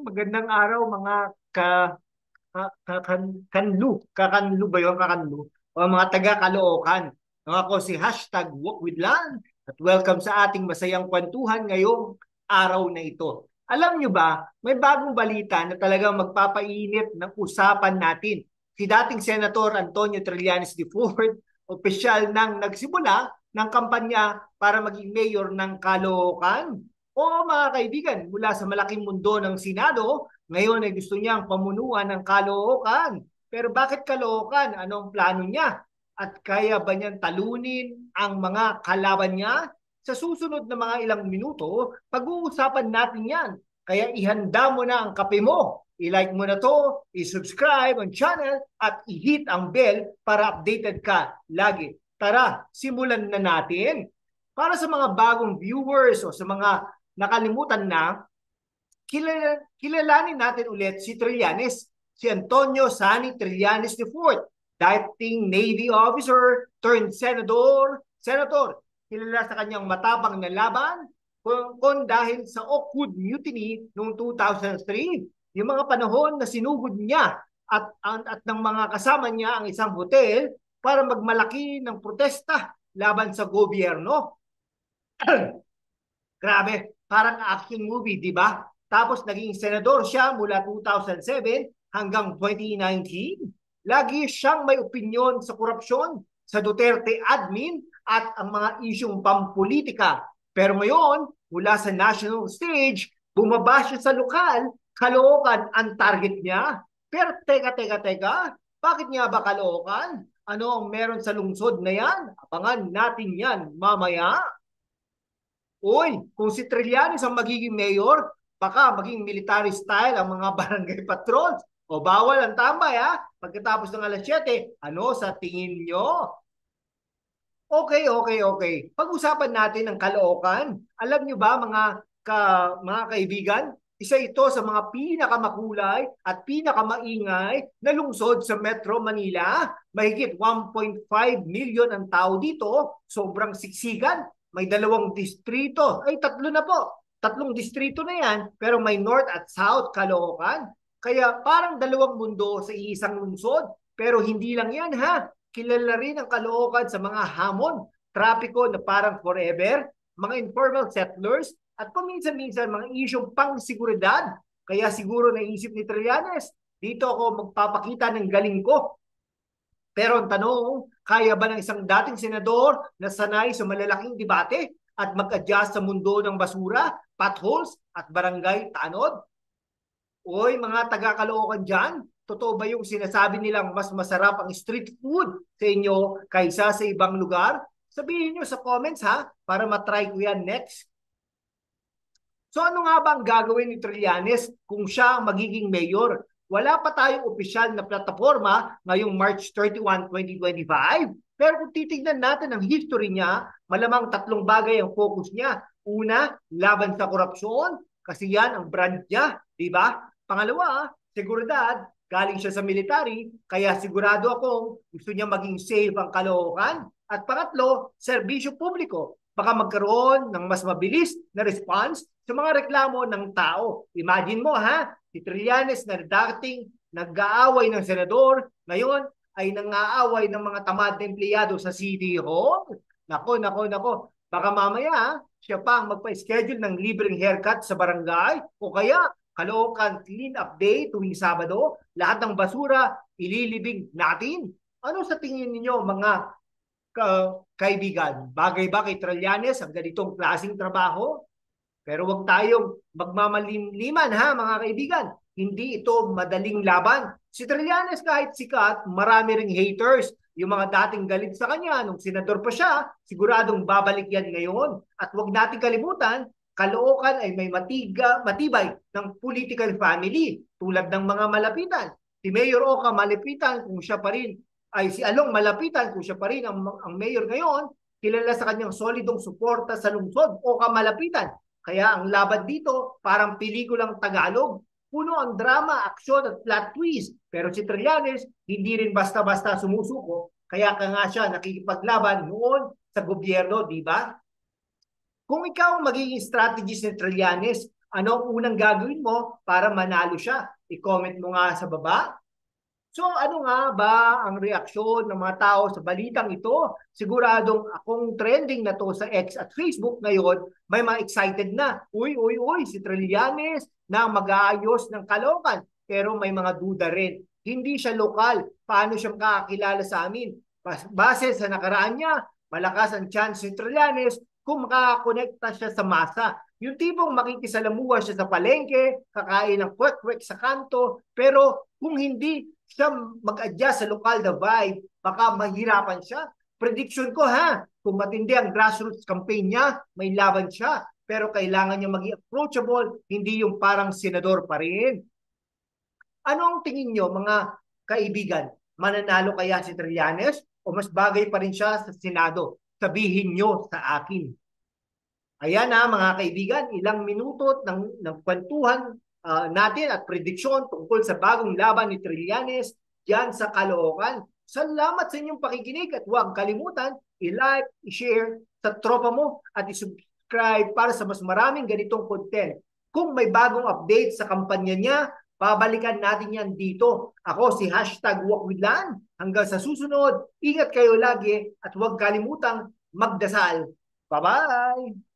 Magandang araw mga ka, kakanlu ba yun, kakanlu? O mga taga-Caloocan. Ako si hashtag Walk with Lan at welcome sa ating masayang kwentuhan ngayong araw na ito. Alam nyo ba, may bagong balita na talagang magpapainit ng usapan natin. Si dating Senator Antonio Trillanes IV, opisyal nang nagsimula ng kampanya para maging mayor ng Caloocan. O mga kaibigan, mula sa malaking mundo ng Senado, ngayon ay gusto niyang pamunuan ng Caloocan. Pero bakit Caloocan? Ano ang plano niya? At kaya ba niyang talunin ang mga kalaban niya? Sa susunod na mga ilang minuto, pag-uusapan natin yan. Kaya ihanda mo na ang kape mo. I-like mo na to, i-subscribe ang channel at i-hit ang bell para updated ka lagi. Tara, simulan na natin. Para sa mga bagong viewers o sa mga nakalimutan na, kilalanin natin ulit si Trillanes, si Antonio Sani Trillanes IV, dating Navy officer turned senator. Kilala sa kanyang matapang na laban kung dahil sa Oakwood Mutiny noong 2003, yung mga panahon na sinugod niya at ng mga kasama niya ang isang hotel para magmalaki ng protesta laban sa gobyerno. Grabe, parang action movie, di ba? Tapos naging senador siya mula 2007 hanggang 2019. Lagi siyang may opinyon sa korupsyon, sa Duterte admin at ang mga isyong pampolitika. Pero ngayon, mula sa national stage, bumaba siya sa lokal, Caloocan ang target niya. Pero teka, bakit niya ba Caloocan? Ano ang meron sa lungsod na yan? Abangan natin yan mamaya. Uy, kung si Trillanes ang magiging mayor, baka maging military style ang mga barangay patrols. O bawal ang tambay ha. Pagkatapos ng alas 7, ano sa tingin nyo? Okay. Pag-usapan natin ang Caloocan. Alam nyo ba mga kaibigan, isa ito sa mga pinakamakulay at pinakamaingay na lungsod sa Metro Manila. Mahigit 1.5 million ang tao dito. Sobrang siksikan. May dalawang distrito. Ay, tatlo na po. Tatlong distrito na yan, pero may North at South Caloocan. Kaya parang dalawang mundo sa isang lungsod. Pero hindi lang yan ha. Kilala rin ang Caloocan sa mga hamon, trapiko na parang forever, mga informal settlers, at paminsan-minsan mga isyong pang-seguridad. Kaya siguro naisip ni Trillanes, dito ako magpapakita ng galing ko. Pero ang tanong, kaya ba ng isang dating senador na sanay sa malalaking debate at mag-adjust sa mundo ng basura, potholes at barangay tanod? Oy, mga taga-Caloocan dyan, totoo ba yung sinasabi nilang mas masarap ang street food sa inyo kaysa sa ibang lugar? Sabihin nyo sa comments ha, para matry ko yan next. So ano nga ba ang gagawin ni Trillanes kung siya ang magiging mayor? Wala pa tayong opisyal na plataforma ngayong March 31, 2025. Pero kung titignan natin ang history niya, malamang tatlong bagay ang focus niya. Una, laban sa korupsyon, kasi yan ang brand niya, di ba? Pangalawa, seguridad, galing siya sa military, kaya sigurado akong gusto niya maging safe ang Caloocan. At pangatlo, serbisyo publiko. Baka magkaroon ng mas mabilis na response sa mga reklamo ng tao. Imagine mo ha, si Trillanes na dating nag-aaway ng senador, ngayon ay nang-aaway ng mga tamad na empleyado sa City Hall. Nako. Baka mamaya siya pa ang magpa-schedule ng libreng haircut sa barangay o kaya Caloocan Clean Up Day tuwing Sabado, lahat ng basura ililibing natin. Ano sa tingin niyo mga kaibigan? Bagay ba kay Trillanes ang ganitong klaseng trabaho? Pero wag tayong magmamalimliman ha mga kaibigan. Hindi ito madaling laban. Si Trillanes kahit sikat, marami ring haters. Yung mga dating galit sa kanya nung senador pa siya, siguradong babalik yan ngayon. At wag nating kalimutan, Caloocan ay may matibay ng political family tulad ng mga malapitan. si Mayor Oka malapitan kung siya pa rin, ay si Along malapitan kung siya pa rin ang mayor ngayon, kilala sa kanyang solidong suporta sa lungsod, Oka malapitan. Kaya ang laban dito, parang pelikulang Tagalog, puno ang drama, aksyon at plot twist. Pero si Trillanes, hindi rin basta-basta sumusuko, kaya ka nga siya nakikipaglaban noon sa gobyerno, di ba? Kung ikaw ang magiging strategist ni Trillanes, ano ang unang gagawin mo para manalo siya? I-comment mo nga sa baba. So ano nga ba ang reaksyon ng mga tao sa balitang ito? Siguradong akong trending na to sa X at Facebook ngayon, may mga excited na. Uy, uy, uy, si Trillanes na mag-aayos ng Caloocan. Pero may mga duda rin. Hindi siya lokal. Paano siya makakakilala sa amin? Base sa nakaraan niya, malakas ang chance ni Trillanes kung makakonekta siya sa masa. Yung tipong makikisalamuha siya sa palengke, kakain ng kwek-kwek sa kanto, pero kung hindi siya mag-adjust sa lokal na vibe, baka mahirapan siya. Prediction ko ha, kung matindi ang grassroots campaign niya, may laban siya. Pero kailangan niya maging approachable, hindi yung parang senador pa rin. Ano ang tingin niyo mga kaibigan? Mananalo kaya si Trillanes o mas bagay pa rin siya sa Senado? Sabihin niyo sa akin. Ayan na mga kaibigan, ilang minuto ng kwentuhan natin at prediksyon tungkol sa bagong laban ni Trillanes diyan sa Caloocan. Salamat sa inyong pakikinig at huwag kalimutan i-like, i-share sa tropa mo at i-subscribe para sa mas maraming ganitong content. Kung may bagong update sa kampanya niya, babalikan natin yan dito. Ako si #WalkWithLan. Hanggang sa susunod, ingat kayo lagi at huwag kalimutang magdasal. Bye-bye!